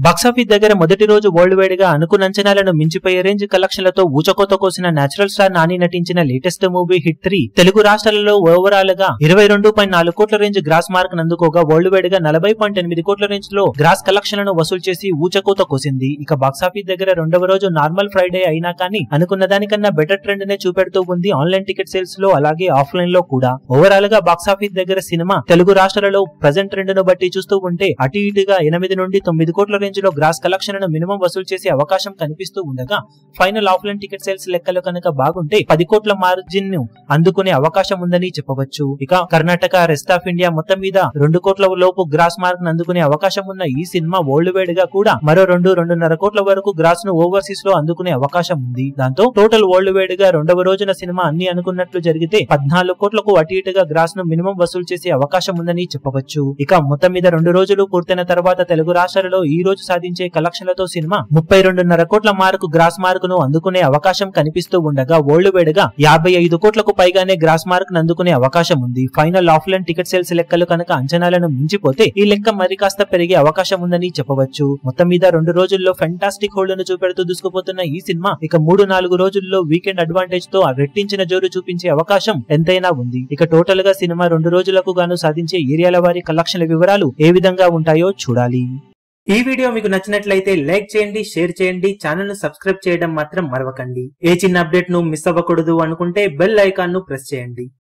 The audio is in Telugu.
బాక్సాఫీస్ దగ్గర మొదటి రోజు వరల్డ్ వైడ్ గా అనుకున్న అంచనాలను మించిపోయే రేంజ్ కలెక్షన్లతో ఊచకోత కోసిన నేచురల్ స్టార్ నాని నటించిన లేటెస్ట్ మూవీ హిట్ 3 తెలుగు రాష్ట్రాలలో ఓవరాల్ గా 22.4 కోట్ల రేంజ్ గ్రాస్ మార్క్ నందుకోగా వరల్డ్ వైడ్ గా 40.8 కోట్ల రేంజ్ లో గ్రాస్ కలెక్షన్లను వసూలు చేసి ఊచకోత కోసింది. ఇక బాక్సాఫీస్ దగ్గర రెండవ రోజు నార్మల్ ఫ్రైడే అయినా కానీ అనుకున్న దానికన్నా బెటర్ ట్రెండ్ నే చూపెడుతూ ఉంది ఆన్లైన్ టికెట్ సేల్స్ లో, అలాగే ఆఫ్లైన్ లో కూడా. ఓవరాల్ గా బాక్సాఫీస్ దగ్గర సినిమా తెలుగు రాష్ట్రాలలో ప్రెజెంట్ ట్రెండ్ ను బట్టి చూస్తూ ఉంటే అటు ఇటుగా 8 నుండి 9 కోట్ల రేంజ్ లో గ్రాస్ కలెక్షన్ ను మినిమం వసూలు చేసే అవకాశం కనిపిస్తూ ఉండగా, ఫైనల్ ఆఫ్లైన్ టికెట్ సేల్స్ లెక్కలు కనుక బాగుంటే 10 కోట్ల మార్జిన్ ను అందుకునే అవకాశం ఉందని చెప్పవచ్చు. ఇక కర్ణాటక, రెస్ట్ ఆఫ్ ఇండియా మొత్తం మీద 2 కోట్ల లోపు గ్రాస్ మార్క్ అందుకునే అవకాశం ఉన్న ఈ సినిమా వరల్డ్ వైడ్ గా కూడా మరో 2.5 కోట్ల వరకు గ్రాస్ ను ఓవర్సీస్ లో అందుకునే అవకాశం ఉంది. దాంతో టోటల్ వరల్డ్ వైడ్ గా రెండవ రోజున సినిమా అన్ని అనుకున్నట్లు జరిగితే 14 కోట్లకు అటు ఇటుగా గ్రాస్ ను మినిమం వసూలు చేసే అవకాశం ఉందని చెప్పవచ్చు. ఇక మొత్తం మీద 2 రోజులు పూర్తయిన తర్వాత తెలుగు రాష్ట్రాలలో ఈ రోజు సాధించే కలెక్షన్లతో సినిమా 32.5 కోట్ల మార్కు గ్రాస్ మార్క్ ను అందుకునే అవకాశం కనిపిస్తూ ఉండగా, వరల్డ్ వైడ్ గా 55 కోట్లకు పైగానే గ్రాస్ మార్క్ ను అందుకునే అవకాశం ఉంది. ఫైనల్ ఆఫ్లైన్ టికెట్ సేల్స్ లెక్కలు కనుక అంచనాలను మించిపోతే ఈ లెక్క మరి కాస్త పెరిగే అవకాశం ఉందని చెప్పవచ్చు. మొత్తం మీద 2 రోజుల్లో ఫెంటాస్టిక్ హోల్డ్ ను చూపెడుతూ దూసుకుపోతున్న ఈ సినిమా ఇక 3-4 రోజుల్లో వీకెండ్ అడ్వాంటేజ్ తో రెట్టించిన జోరు చూపించే అవకాశం ఎంతైనా ఉంది. ఇక టోటల్ గా సినిమా 2 రోజులకు గాను సాధించే ఏరియాల వారి కలెక్షన్ల వివరాలు ఏ విధంగా ఉంటాయో చూడాలి. ఈ వీడియో మీకు నచ్చినట్లయితే లైక్ చేయండి, షేర్ చేయండి, ఛానల్ ను సబ్స్క్రైబ్ చేయడం మాత్రం మరవకండి. ఏ చిన్న అప్డేట్ ను మిస్ అవ్వకూడదు అనుకుంటే బెల్ ఐకాన్ ను ప్రెస్ చేయండి.